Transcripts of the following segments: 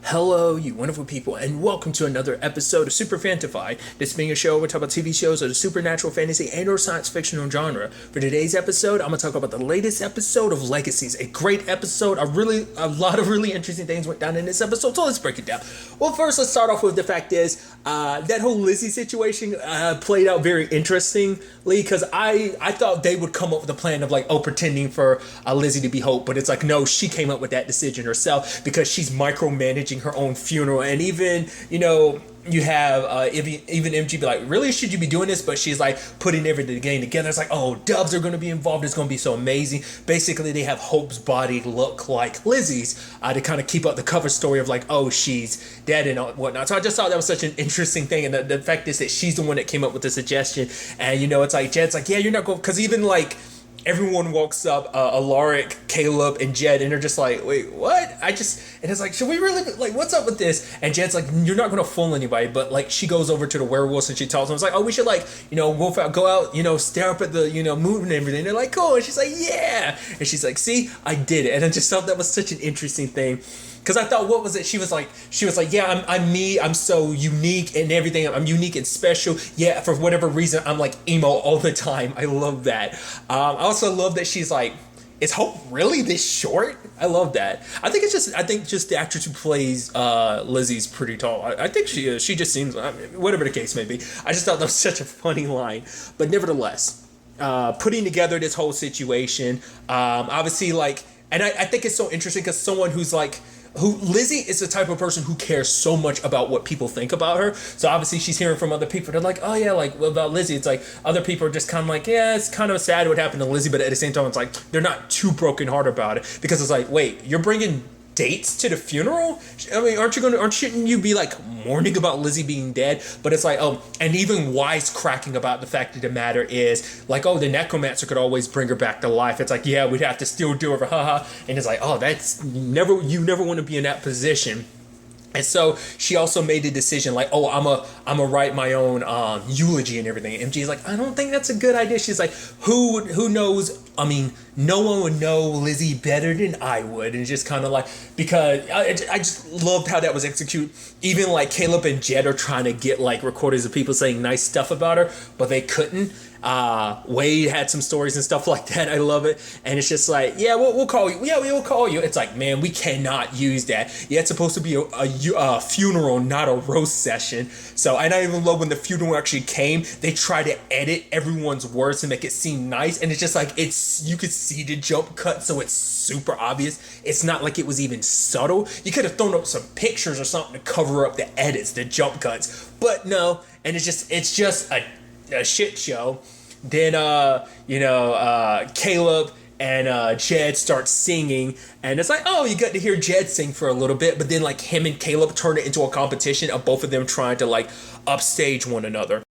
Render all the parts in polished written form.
Hello, you wonderful people, and welcome to another episode of Super-Fanta-Fi. This being a show where we talk about TV shows of the supernatural, fantasy, and or science fictional genre. For today's episode, I'm going to talk about the latest episode of Legacies. A great episode. A lot of really interesting things went down in this episode, so let's break it down. Well, first, let's start off with the fact is, that whole Lizzie situation played out very interestingly, because I thought they would come up with a plan of pretending for Lizzie to be Hope, but it's like, no, she came up with that decision herself, because she's micromanaging her own funeral. And even you have even MG be like, really, should you be doing this? But she's like putting everything together. It's like, oh, dubs are going to be involved, it's going to be so amazing. Basically, they have Hope's body look like Lizzie's to kind of keep up the cover story of like, oh, she's dead and whatnot. So I just thought that was such an interesting thing. And the fact is that she's the one that came up with the suggestion. And it's like Jed's like, yeah, you're not going, because even like everyone walks up, Alaric, Caleb, and Jed, and they're just like, wait, what? And it's like, should we really, what's up with this? And Jed's like, you're not going to fool anybody. But like, she goes over to the werewolves and she tells them, it's like, oh, we should wolf out, go out, stare up at the, moon and everything. And they're like, cool. And she's like, yeah. And she's like, see, I did it. And I just thought that was such an interesting thing. Because I thought, what was it? She was like, yeah, I'm me. I'm so unique and everything. I'm unique and special. Yeah, for whatever reason, I'm like emo all the time. I love that. I also love that she's like, is Hope really this short? I love that. I think just the actress who plays Lizzie's pretty tall. I think she is. She just seems, whatever the case may be. I just thought that was such a funny line. But nevertheless, putting together this whole situation, obviously, and I think it's so interesting because someone who Lizzie is the type of person who cares so much about what people think about her. So obviously she's hearing from other people. They're like, oh yeah, what about Lizzie? It's like other people are just kind of like, yeah, it's kind of sad what happened to Lizzie. But at the same time, it's like they're not too brokenhearted about it, because it's like, wait, you're bringing dates to the funeral? I mean, shouldn't you be like mourning about Lizzie being dead? But it's like, oh, and even wisecracking about the fact of the matter is like, oh, the necromancer could always bring her back to life. It's like, yeah, we'd have to still do it, haha. And it's like, oh, you never want to be in that position. And so she also made the decision like, oh, I'm a write my own eulogy and everything. And MG's like, I don't think that's a good idea. She's like, who knows? I mean, no one would know Lizzie better than I would. And it's just kind of like, because I just loved how that was executed. Even like Caleb and Jed are trying to get like recordings of people saying nice stuff about her, but they couldn't. Wade had some stories and stuff like that. I love it. And it's just like, yeah, we'll call you. Yeah, we'll call you. It's like, man, we cannot use that. Yeah, it's supposed to be a funeral, not a roast session. So, and I even love when the funeral actually came, they try to edit everyone's words to make it seem nice. And it's just like, you could see the jump cut, so it's super obvious. It's not like it was even subtle. You could have thrown up some pictures or something to cover up the edits, the jump cuts. But no, and it's just a shit show. Then Caleb and Jed start singing, and it's like, oh, you got to hear Jed sing for a little bit, but then like him and Caleb turn it into a competition of both of them trying to like upstage one another.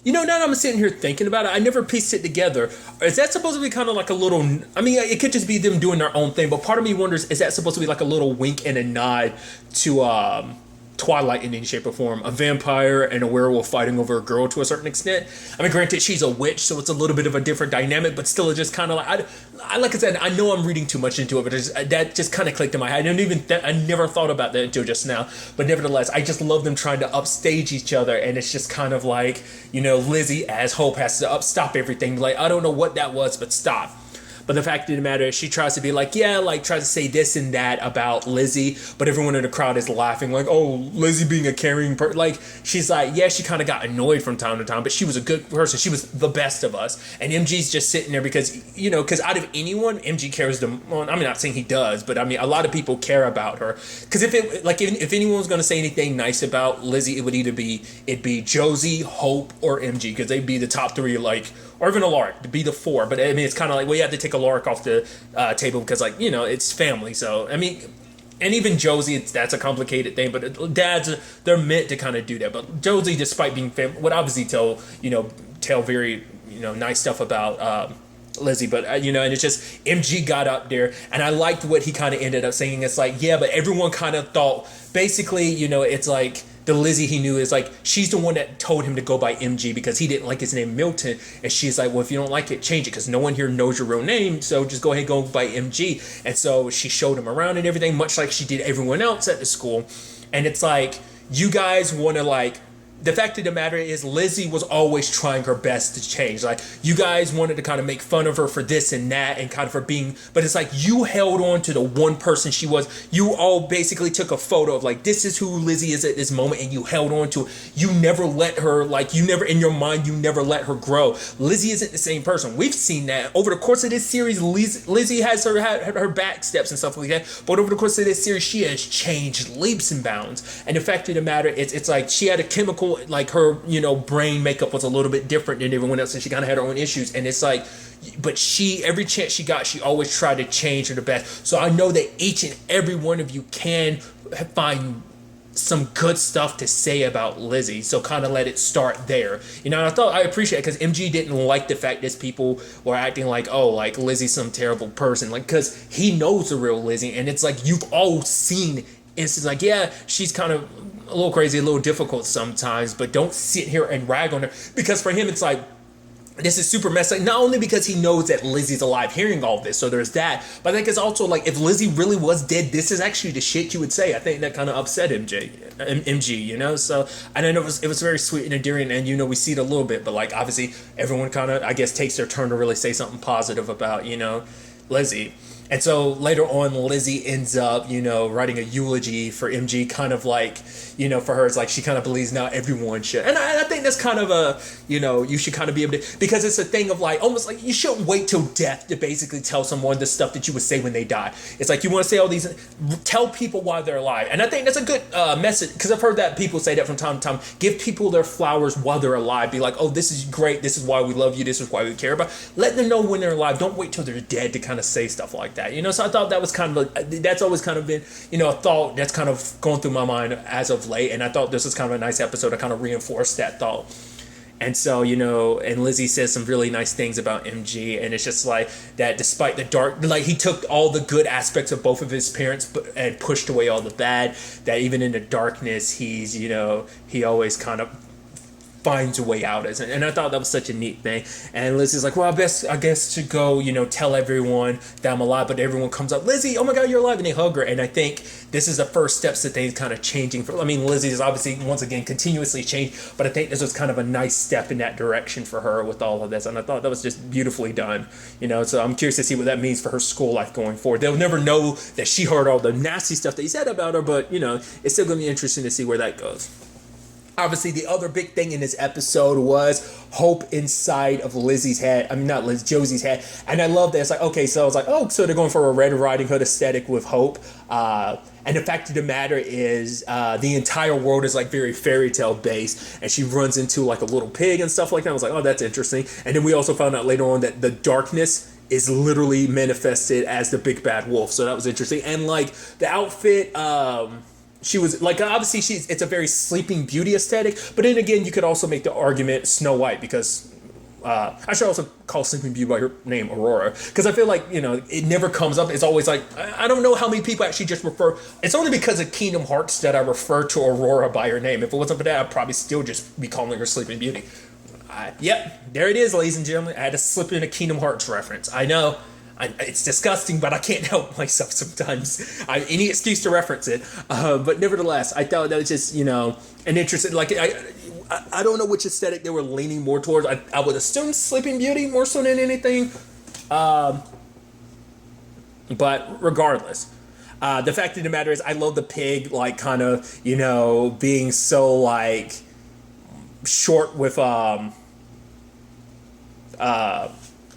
Now that I'm sitting here thinking about it, I never pieced it together. Is that supposed to be kind of like a little, I mean, it could just be them doing their own thing, but part of me wonders, is that supposed to be like a little wink and a nod to Twilight in any shape or form? A vampire and a werewolf fighting over a girl to a certain extent. I mean, granted, she's a witch, so it's a little bit of a different dynamic, but still, it's just kind of like, like I said, I know I'm reading too much into it, but that just kind of clicked in my head. I never thought about that until just now. But nevertheless, I just love them trying to upstage each other, and it's just kind of like, Lizzie as Hope has to stop everything. Like, I don't know what that was, but stop. But the fact of the matter is, she tries to be like, yeah, like tries to say this and that about Lizzie, but everyone in the crowd is laughing like, oh, Lizzie being a caring person. Like, she's like, yeah, she kind of got annoyed from time to time, but she was a good person. She was the best of us. And MG's just sitting there because out of anyone, MG cares the most. Well, I'm not saying he does, but I mean, a lot of people care about her. Because if anyone was going to say anything nice about Lizzie, it would it'd be Josie, Hope, or MG, because they'd be the top three, or even Alaric, to be the four. But I mean, it's kind of like, well, you have to take Alaric off the table because, it's family. So, I mean, and even Josie, that's a complicated thing. But dads, they're meant to kind of do that. But Josie, despite being family, would obviously tell very, nice stuff about Lizzie. But, and it's just, MG got up there. And I liked what he kind of ended up saying. It's like, yeah, but everyone kind of thought, basically, it's like, the Lizzie he knew is like, she's the one that told him to go by MG because he didn't like his name Milton. And she's like, well, if you don't like it, change it, because no one here knows your real name, so just go ahead and go by MG. And so she showed him around and everything, much like she did everyone else at the school. And it's like, you guys want to like, the fact of the matter is Lizzie was always trying her best to change. Like, you guys wanted to kind of make fun of her for this and that and kind of for being, but it's like you held on to the one person she was. You all basically took a photo of like, this is who Lizzie is at this moment, and you held on to it. You never let her, like, you never, in your mind, you never let her grow. Lizzie isn't the same person. We've seen that over the course of this series. Lizzie has her back steps and stuff like that, but over the course of this series, she has changed leaps and bounds. And the fact of the matter is, it's like she had a chemical, like her, brain makeup was a little bit different than everyone else, and she kind of had her own issues. And it's like, but she, every chance she got, she always tried to change for the best. So I know that each and every one of you can find some good stuff to say about Lizzie, so kind of let it start there. And I appreciate it, because MG didn't like the fact that people were acting like, oh, like Lizzie's some terrible person, like, because he knows the real Lizzie. And it's like, you've all seen, it's like, yeah, she's kind of a little crazy, a little difficult sometimes, but don't sit here and rag on her, because for him it's like, this is super messed up. Not only because he knows that Lizzie's alive, hearing all this, so there's that, but I think it's also like, if Lizzie really was dead, this is actually the shit you would say. I think that kind of upset MG, so, and I know it was very sweet and endearing, and we see it a little bit, but like, obviously everyone kind of, I guess, takes their turn to really say something positive about Lizzie. And so later on, Lizzie ends up, writing a eulogy for MG, kind of like, for her, it's like she kind of believes now everyone should. And I think that's kind of a, you should kind of be able to, because it's a thing of like, almost like you shouldn't wait till death to basically tell someone the stuff that you would say when they die. It's like, you want to say all these, tell people why they're alive. And I think that's a good message, because I've heard that people say that from time to time. Give people their flowers while they're alive. Be like, oh, this is great. This is why we love you. This is why we care about. Let them know when they're alive. Don't wait till they're dead to kind of say stuff like that. So I thought that was kind of that's always kind of been, a thought that's kind of going through my mind as of late. And I thought this was kind of a nice episode to kind of reinforce that thought. And so, and Lizzie says some really nice things about MG, and it's just like that despite the dark, like he took all the good aspects of both of his parents and pushed away all the bad, that even in the darkness, he's, he always kind of finds a way out. And I thought that was such a neat thing. And Lizzie's like, well, I guess to go, tell everyone that I'm alive. But everyone comes up, Lizzie, oh my God, you're alive. And they hug her. And I think this is the first steps that things kind of changing. Lizzie is obviously, once again, continuously changed. But I think this was kind of a nice step in that direction for her with all of this. And I thought that was just beautifully done. So I'm curious to see what that means for her school life going forward. They'll never know that she heard all the nasty stuff that he said about her. But, it's still going to be interesting to see where that goes. Obviously, the other big thing in this episode was hope inside of Lizzie's head. Josie's head. And I love that. It's like, okay, so I was like, oh, so they're going for a Red Riding Hood aesthetic with hope. And the fact of the matter is, the entire world is like very fairy tale based. And she runs into like a little pig and stuff like that. I was like, oh, that's interesting. And then we also found out later on that the darkness is literally manifested as the big bad wolf. So that was interesting. And like the outfit, she was like, obviously it's a very Sleeping Beauty aesthetic, but then again, you could also make the argument Snow White, because I should also call Sleeping Beauty by her name Aurora, because I feel like, it never comes up. It's always like, I don't know how many people actually just refer, it's only because of Kingdom Hearts that I refer to Aurora by her name. If it wasn't for that, I'd probably still just be calling her Sleeping Beauty. Yep, there it is, ladies and gentlemen. I had to slip in a Kingdom Hearts reference. I know. It's disgusting, but I can't help myself sometimes. Any excuse to reference it. But nevertheless, I thought that was just, an interesting, like, I don't know which aesthetic they were leaning more towards. I would assume Sleeping Beauty more so than anything. But regardless, the fact of the matter is, I love the pig, like, kind of, being so, like, short with,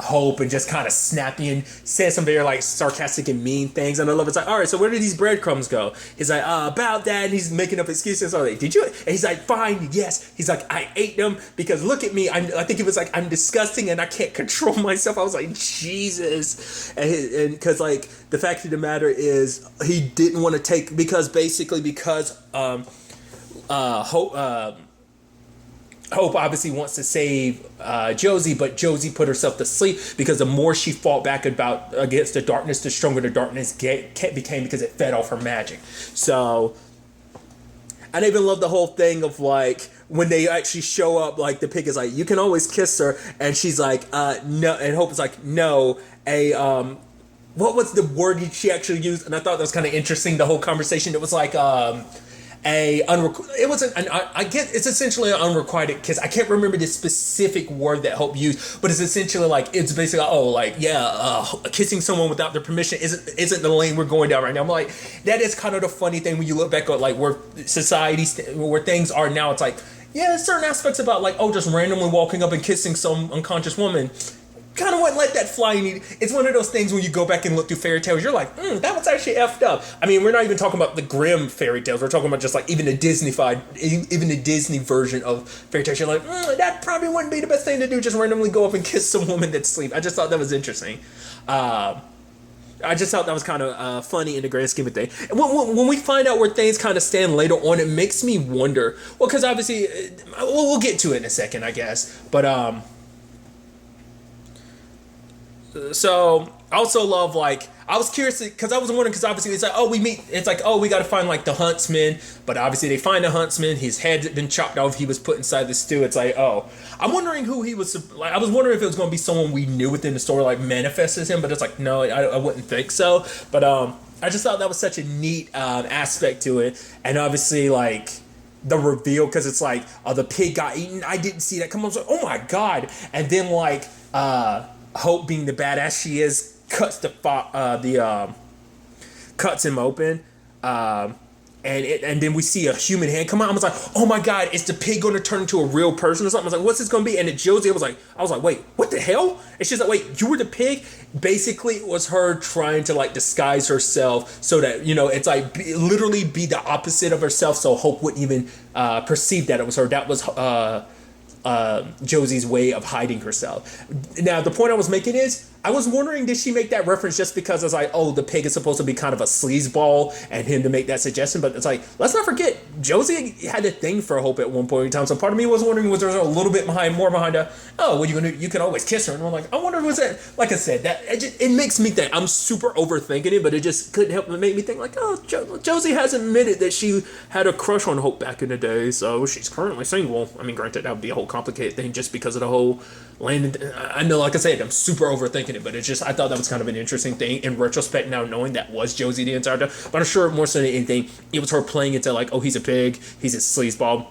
hope and just kind of snappy and says some very like sarcastic and mean things. And I love it's like, all right, so where did these breadcrumbs go? He's like, about that, and he's making up excuses. So like, did you? And he's like, fine, yes. He's like, I ate them because look at me. I think it was like, I'm disgusting and I can't control myself. I was like, Jesus. And because like the fact of the matter is he didn't want to take, because Hope obviously wants to save Josie, but Josie put herself to sleep, because the more she fought back against the darkness, the stronger the darkness became, because it fed off her magic. So, I even love the whole thing of like, when they actually show up, like the pig is like, you can always kiss her, and she's like, no, and Hope is like, no, what was the word she actually used? And I thought that was kind of interesting, the whole conversation. It was like, it wasn't an, I get it's essentially an unrequited kiss. I can't remember the specific word that Hope used, but it's essentially like, it's basically kissing someone without their permission isn't the lane we're going down right now. I'm like, that is kind of the funny thing when you look back at like where society where things are now. It's like, yeah, there's certain aspects about like, oh, just randomly walking up and kissing some unconscious woman, kind of wouldn't let that fly. It's one of those things when you go back and look through fairy tales, you're like, that was actually effed up. I mean, we're not even talking about the grim fairy tales. We're talking about just like even the Disney version of fairy tales. You're like, that probably wouldn't be the best thing to do, just randomly go up and kiss some woman that's asleep. I just thought that was interesting. I just thought that was kind of funny in the grand scheme of things. And when we find out where things kind of stand later on, it makes me wonder. Well, because obviously, we'll get to it in a second, I guess. But so I also love, like, I was curious because I was wondering, because obviously it's like, oh, we got to find like the huntsman, but obviously they find the huntsman, his head had been chopped off, he was put inside the stew. It's like, oh, I'm wondering who he was, like, I was wondering if it was going to be someone we knew within the story, like manifests as him, but it's like, no, I wouldn't think so. But I just thought that was such a neat aspect to it. And obviously, like, the reveal, because it's like, oh, the pig got eaten, I didn't see that come on. I was like, oh my god. And then like Hope, being the badass she is, cuts cuts him open, and then we see a human hand come out. I was like, oh my god, is the pig going to turn into a real person or something? I was like, what's this going to be? And then Josie was like, wait, what the hell? And she's like, wait, you were the pig? Basically, it was her trying to like disguise herself so that, you know, it's like literally be the opposite of herself, so Hope wouldn't even perceive that it was her. That was Josie's way of hiding herself. Now, the point I was making is, I was wondering, did she make that reference just because it's like, oh, the pig is supposed to be kind of a sleazeball and him to make that suggestion? But it's like, let's not forget, Josie had a thing for Hope at one point in time. So part of me was wondering, was there a little bit more behind her? Oh, well, you can always kiss her. And I'm like, I wonder, was that, like I said, that it makes me think. I'm super overthinking it, but it just couldn't help but make me think like, oh, Josie has admitted that she had a crush on Hope back in the day, so she's currently single. I mean, granted, that would be a whole complicated thing just because of the whole Landon. I know, like I said, I'm super overthinking it, but it's just, I thought that was kind of an interesting thing in retrospect now, knowing that was Josie the entire time. But I'm sure more so than anything, it was her playing into like, oh, he's a pig, he's a sleazeball.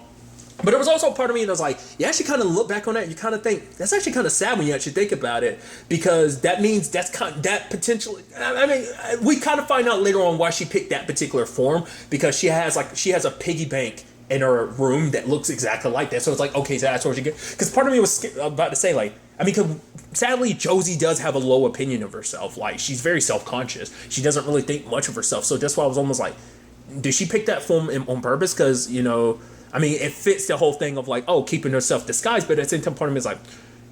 But there was also a part of me that was like, you actually kind of look back on that, you kind of think, that's actually kind of sad when you actually think about it, because that means that potentially, I mean, we kind of find out later on why she picked that particular form, because she has a piggy bank in her room that looks exactly like that. So it's like, okay, so that's where she gets. Because part of me was about to say, like, I mean, cause sadly, Josie does have a low opinion of herself. Like, she's very self-conscious. She doesn't really think much of herself. So that's why I was almost like, did she pick that form on purpose? Because, you know, I mean, it fits the whole thing of like, oh, keeping herself disguised. But at the same time, part of me is like,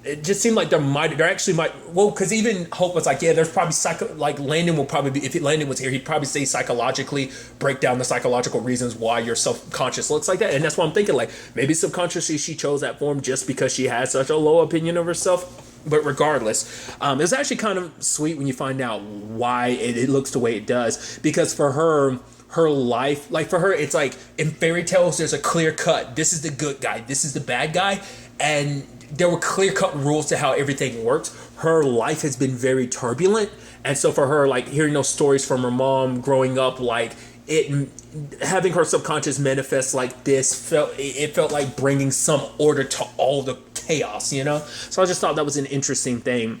it just seemed like there actually might, well, because even Hope was like, yeah, there's probably like Landon will probably be, if Landon was here, he'd probably say psychologically, break down the psychological reasons why your self-conscious looks like that. And that's why I'm thinking, like, maybe subconsciously she chose that form just because she has such a low opinion of herself. But regardless, it's actually kind of sweet when you find out why it looks the way it does, because for her life, like for her, it's like in fairy tales, there's a clear cut, this is the good guy, this is the bad guy, and there were clear-cut rules to how everything works. Her life has been very turbulent, and so for her, like, hearing those stories from her mom growing up, like, having her subconscious manifest like this, felt like bringing some order to all the chaos, you know? So I just thought that was an interesting thing.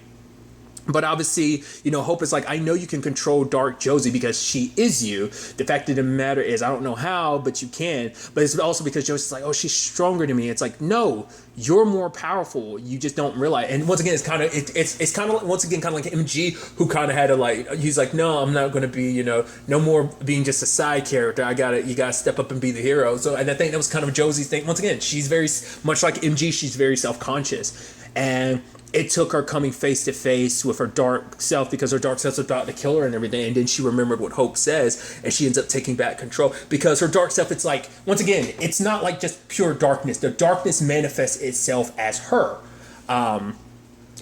But obviously, you know, Hope is like, I know you can control Dark Josie because she is you. The fact of the matter is, I don't know how, but you can. But it's also because Josie's like, oh, she's stronger than me. It's like, no, you're more powerful. You just don't realize. And once again, it's kind of once again kind of like MG, who kind of had to like, he's like, no, I'm not going to be, you know, no more being just a side character. You gotta step up and be the hero. So, and I think that was kind of Josie's thing. Once again, she's very much like MG. She's very self-conscious, and it took her coming face to face with her dark self, because her dark self's about to kill her and everything. And then she remembered what Hope says, and she ends up taking back control, because her dark self, it's like, once again, it's not like just pure darkness. The darkness manifests itself as her.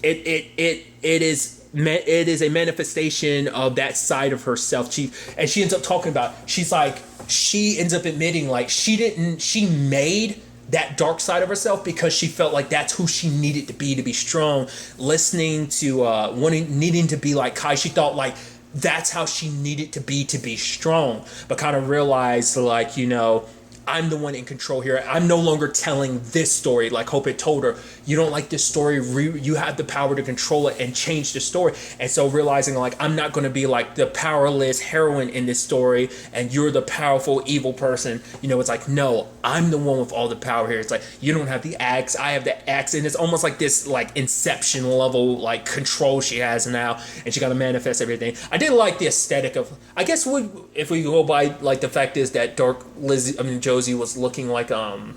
It is a manifestation of that side of herself. She ends up talking about, she ends up admitting like she made that dark side of herself because she felt like that's who she needed to be strong. Listening to needing to be like Kai, she thought like that's how she needed to be strong, but kind of realized like, you know, I'm the one in control here. I'm no longer telling this story like Hope had told her. You don't like this story. You have the power to control it and change the story. And so realizing like I'm not going to be like the powerless heroine in this story and you're the powerful evil person. You know, it's like, no, I'm the one with all the power here. It's like, you don't have the axe. I have the axe. And it's almost like this like Inception level like control she has now. And she got to manifest everything. I did like the aesthetic of, I guess if we go by like the fact is that Josie was looking like the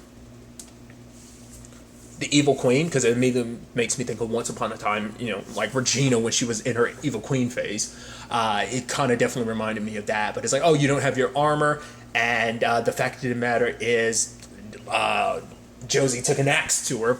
evil queen, because it makes me think of Once Upon a Time, you know, like Regina when she was in her evil queen phase. It kind of definitely reminded me of that. But it's like, oh, you don't have your armor, and the fact of the matter is Josie took an axe to her.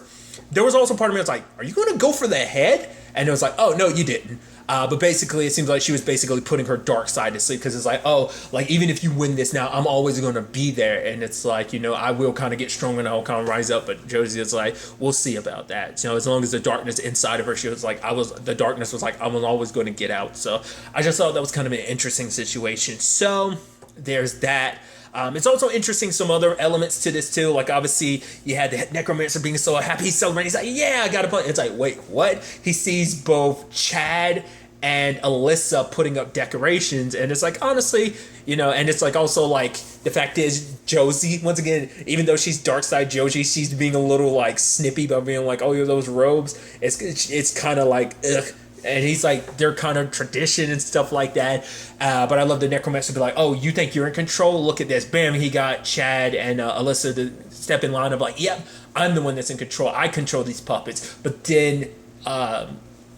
There was also part of me that was like, are you going to go for the head? And it was like, oh, no, you didn't. But basically, it seems like she was basically putting her dark side to sleep, because it's like, oh, like, even if you win this now, I'm always going to be there. And it's like, you know, I will kind of get strong and I'll kind of rise up. But Josie is like, we'll see about that. You know, as long as the darkness inside of her, she was like, the darkness was like, I was always going to get out. So I just thought that was kind of an interesting situation. So there's that. It's also interesting some other elements to this too. Like obviously you had the necromancer being so happy, he's celebrating. He's like, yeah, I got a punch. It's like, wait, what? He sees both Chad and Alyssa putting up decorations, and it's like, honestly, you know, and it's like also like the fact is Josie, once again, even though she's dark side Josie, she's being a little like snippy by being like, oh, those robes. It's kind of like ugh. And he's like, they're kind of tradition and stuff like that. But I love the necromancer be like, oh, you think you're in control? Look at this. Bam, he got Chad and Alyssa to step in line of like, yep, I'm the one that's in control. I control these puppets. But then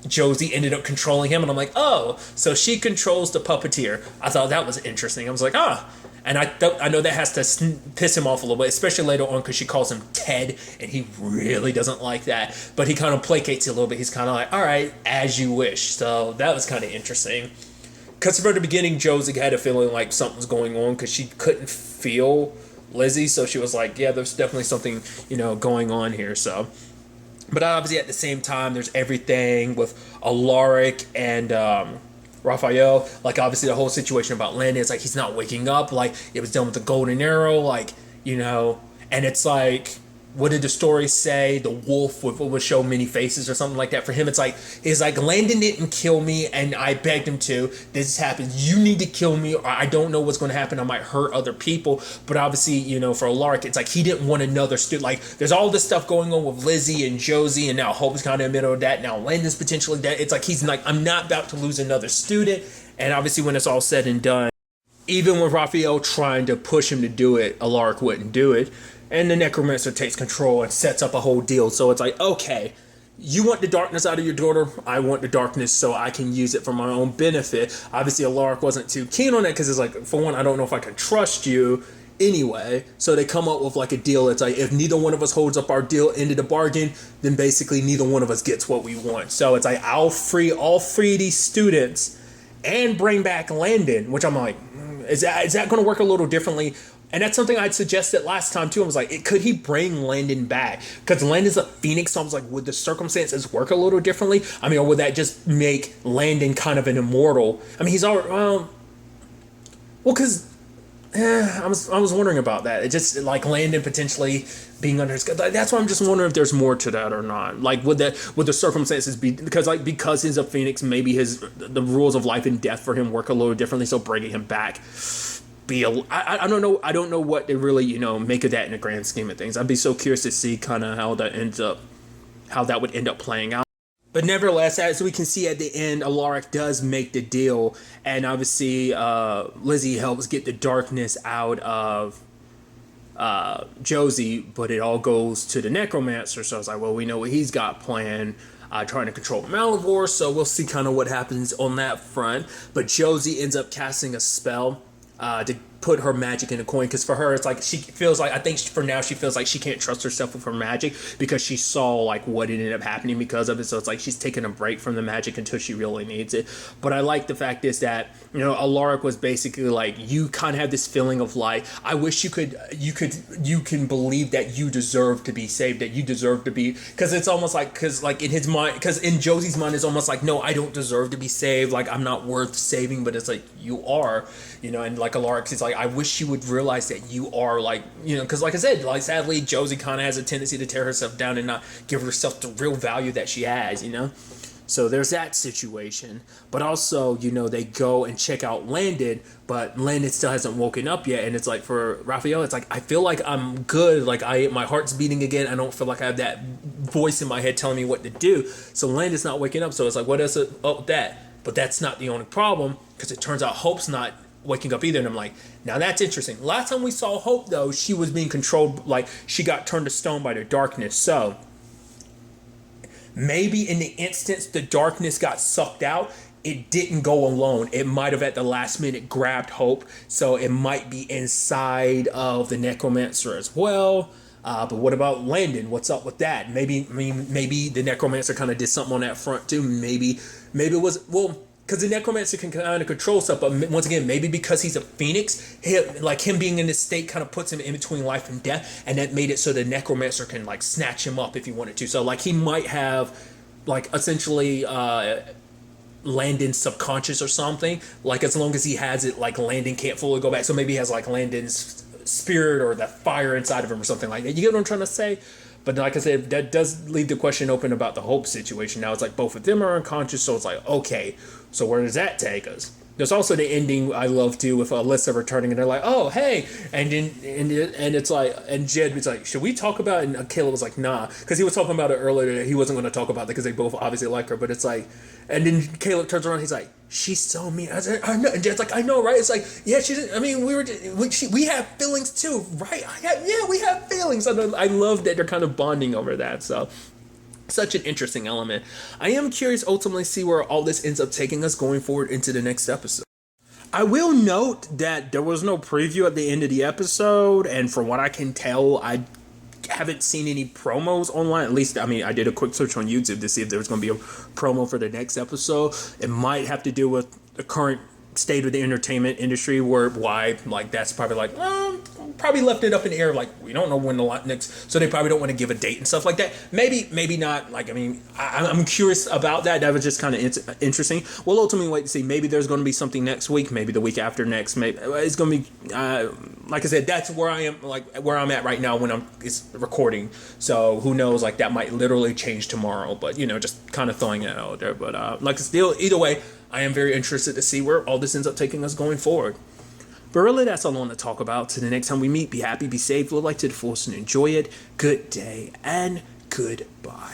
Josie ended up controlling him. And I'm like, oh, so she controls the puppeteer. I thought that was interesting. I was like, And I know that has to piss him off a little bit, especially later on because she calls him Ted, and he really doesn't like that. But he kind of placates it a little bit. He's kind of like, all right, as you wish. So that was kind of interesting. Because from the beginning, Josie had a feeling like something's going on because she couldn't feel Lizzie. So she was like, yeah, there's definitely something, you know, going on here. So, but obviously at the same time, there's everything with Alaric and Raphael, like obviously the whole situation about Landon, it's like he's not waking up, like it was done with the golden arrow, like, you know, and it's like, what did the story say? The wolf would show many faces or something like that. For him, it's like Landon didn't kill me and I begged him to. This happens. You need to kill me or I don't know what's going to happen. I might hurt other people. But obviously, you know, for Alaric, it's like he didn't want another student. Like there's all this stuff going on with Lizzie and Josie, and now Hope's kind of in the middle of that. Now Landon's potentially dead. It's like he's like, I'm not about to lose another student. And obviously when it's all said and done, even with Raphael trying to push him to do it, Alaric wouldn't do it. And the necromancer takes control and sets up a whole deal. So it's like, okay, you want the darkness out of your daughter. I want the darkness so I can use it for my own benefit. Obviously, Alaric wasn't too keen on it because it's like, for one, I don't know if I can trust you anyway. So they come up with like a deal. It's like, if neither one of us holds up our deal, end of the bargain, then basically neither one of us gets what we want. So it's like, I'll free all three of these students and bring back Landon, which I'm like, is that going to work a little differently? And that's something I'd suggested last time too. I was like, could he bring Landon back? Because Landon's a phoenix, so I was like, would the circumstances work a little differently? I mean, or would that just make Landon kind of an immortal? I mean, he's already, because I was wondering about that. It just like Landon potentially being under his, that's why I'm just wondering if there's more to that or not. Like, would the circumstances be, because he's a phoenix, maybe the rules of life and death for him work a little differently. So bringing him back. I don't know. I don't know what to really, you know, make of that in the grand scheme of things. I'd be so curious to see kind of how that would end up playing out. But nevertheless, as we can see at the end, Alaric does make the deal, and obviously Lizzie helps get the darkness out of Josie, but it all goes to the necromancer. So I was like, well, we know what he's got planned. Trying to control Malivore, so we'll see kind of what happens on that front. But Josie ends up casting a spell to put her magic in a coin, because for her it's like she feels like, I think for now she feels like she can't trust herself with her magic because she saw like what ended up happening because of it. So it's like she's taking a break from the magic until she really needs it. But I like the fact is that, you know, Alaric was basically like, you kind of have this feeling of like, I wish you can believe that you deserve to be saved, that you deserve to be, because it's almost like, because like in his mind, because in Josie's mind it's almost like, no, I don't deserve to be saved, like I'm not worth saving, but it's like, you are, you know. And like Alaric is like, like, I wish she would realize that you are like, because like I said, like sadly, Josie kind of has a tendency to tear herself down and not give herself the real value that she has, So there's that situation. But also, they go and check out Landon, but Landon still hasn't woken up yet. And it's like for Raphael, it's like, I feel like I'm good. Like my heart's beating again. I don't feel like I have that voice in my head telling me what to do. So Landon's not waking up. So it's like, what is it up with that? But that's not the only problem, because it turns out Hope's not waking up either. And I'm like, now that's interesting. Last time we saw Hope, though, she was being controlled, like she got turned to stone by the darkness. So maybe in the instance the darkness got sucked out, it didn't go alone. It might have at the last minute grabbed Hope. So it might be inside of the necromancer as well. But what about Landon? What's up with that? Maybe the necromancer kind of did something on that front too. Maybe it was, because the necromancer can kind of control stuff. But once again, maybe because he's a phoenix, him being in this state kind of puts him in between life and death, and that made it so the necromancer can like snatch him up if he wanted to. So like he might have like essentially Landon's subconscious or something. Like as long as he has it, like Landon can't fully go back. So maybe he has like Landon's spirit or the fire inside of him or something like that. You get what I'm trying to say? But like I said, that does leave the question open about the Hope situation. Now it's like both of them are unconscious, so it's like, okay, so where does that take us? There's also the ending I love too with Alyssa returning, and they're like, oh hey, and then and it's like, and Jed was like, should we talk about it? And Caleb was like, nah, because he was talking about it earlier that he wasn't going to talk about it because they both obviously like her. But it's like, and then Caleb turns around, he's like, she's so mean. I said, I know. And Jed's like, I know, right? It's like, yeah, she's. I mean, we have feelings too, right? We have feelings. I love that they're kind of bonding over that. So. Such an interesting element. I am curious ultimately see where all this ends up taking us going forward into the next episode. I will note that there was no preview at the end of the episode, and from what I can tell, I haven't seen any promos online. At least, I mean, I did a quick search on YouTube to see if there was going to be a promo for the next episode. It might have to do with the current state of the entertainment industry, why like that's probably like probably left it up in the air, like we don't know when the next, so they probably don't want to give a date and stuff like that. Maybe not. Like I mean, I'm curious about that. That was just kind of interesting. We'll ultimately wait to see. Maybe there's going to be something next week. Maybe the week after next. Maybe it's going to be like I said. That's where I am. Like where I'm at right now when it's recording. So who knows? Like that might literally change tomorrow. But just kind of throwing it out there. But like still, either way, I am very interested to see where all this ends up taking us going forward. But really, that's all I want to talk about. Till the next time we meet, be happy, be safe, live life to the fullest, and enjoy it. Good day, and goodbye.